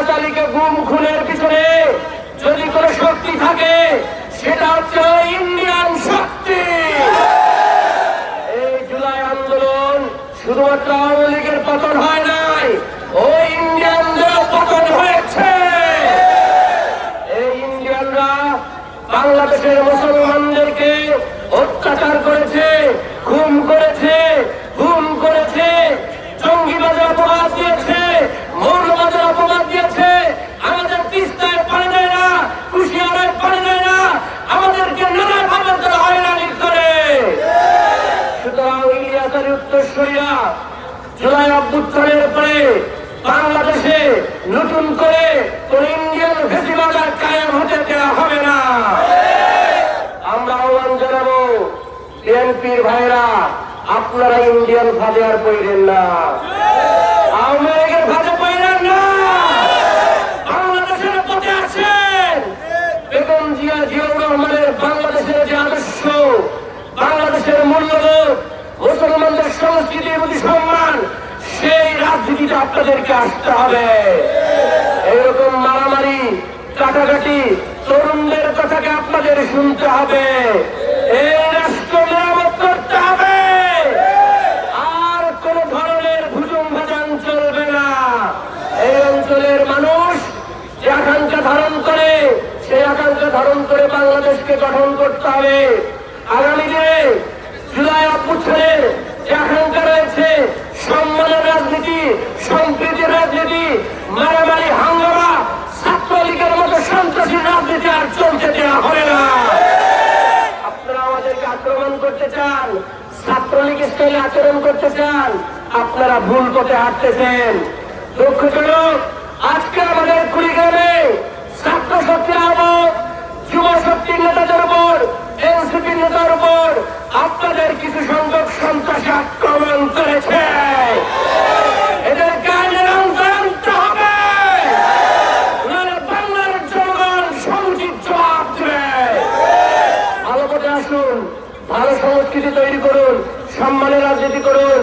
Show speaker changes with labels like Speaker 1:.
Speaker 1: ইলিয়াস আলীকে গুম খুনের পিছনে যদি কোনো শক্তি থাকে সেটা হচ্ছে ইন্ডিয়ান শক্তি। এই জুলাই আন্দোলন শুধুমাত্র আওয়ামী লীগের পতন হয় নাই, ওই ইন্ডিয়ানদের পতন হয়েছে। এই ইন্ডিয়ানরা বাংলাদেশের মুসলমানদেরকে অত্যাচার করেছে, খুন করেছে, গুম করেছে, জঙ্গিবাদের অপবাদ দিয়েছে, মৌলবাদের অপবাদ দিয়েছে। আমাদের তিস্তায় পানি দেয় না, কুশিয়ারায় পানি দেয় না, আমাদেরকে নানাভাবে তারা হয়রানি করে। সুতরাং ইলিয়াস আলী উত্তরসূরিরা জুলাই অভ্যুত্থানের পরে বাংলাদেশে নতুন করে কোন ইন্ডিয়ান ফেসিবাদ আর কায়েম হতে দেওয়া হবে না। আমরা আহ্বান জানাবো বিএনপির ভাইরা, আপনারা ইন্ডিয়ান ফাঁদে আর পড়লেন না, আওয়ামী লীগের ফাঁদে পড়লেন না। বাংলাদেশের পথে আছেন বেগম জিয়াউর রহমানের বাংলাদেশের যে আদর্শ, বাংলাদেশের মূল্যবোধ, মুসলমানদের সংস্কৃতির প্রতি সম্মান, সেই রাজনীতিতে আপনাদেরকে আসতে হবে। এইরকম মারামারি, কাটাকাটি, তরুণদের কথাকে আপনাদের শুনতে হবে। এই রাষ্ট্র মেরামত করতে হবে, আর কোন ধরনের ভুজুম ভাজান চলবে না। এই অঞ্চলের মানুষ যে আকাঙ্ক্ষা ধারণ করে, সেই আকাঙ্ক্ষা ধারণ করে বাংলাদেশকে গঠন করতে হবে। আগামী দিনে জুলাই অভ্যুত্থানের যে আকাঙ্ক্ষা রয়েছে, সম্মানের রাজনীতি, সম্প্রীতির রাজনীতি, মারামারি, হাঙ্গামা, ছাত্রলীগের মতো সন্ত্রাসী রাজনীতি আর চলতে দেওয়া হবে না। আপনারা আমাদেরকে আক্রমণ করতে চান, ছাত্রলীগ স্টাইলে আচরণ করতে চান, আপনারা ভুল পথে হাঁটতেছেন। দুঃখজনক, আজকে আমাদের কুড়িগ্রামে ছাত্র শক্তির আহ্বান, যুব শক্তির নেতাদের উপর, এনসিপির নেতার উপর আপনাদের কিছু সংখ্যক সন্ত্রাসী আক্রমণ করেছে। এদের কাজে আনতে হবে, বাংলার জনগণ সমুচিত জবাব দেবে। ভালো পথে আসুন, ভালো সংস্কৃতি তৈরি করুন, সম্মানের রাজনীতি করুন।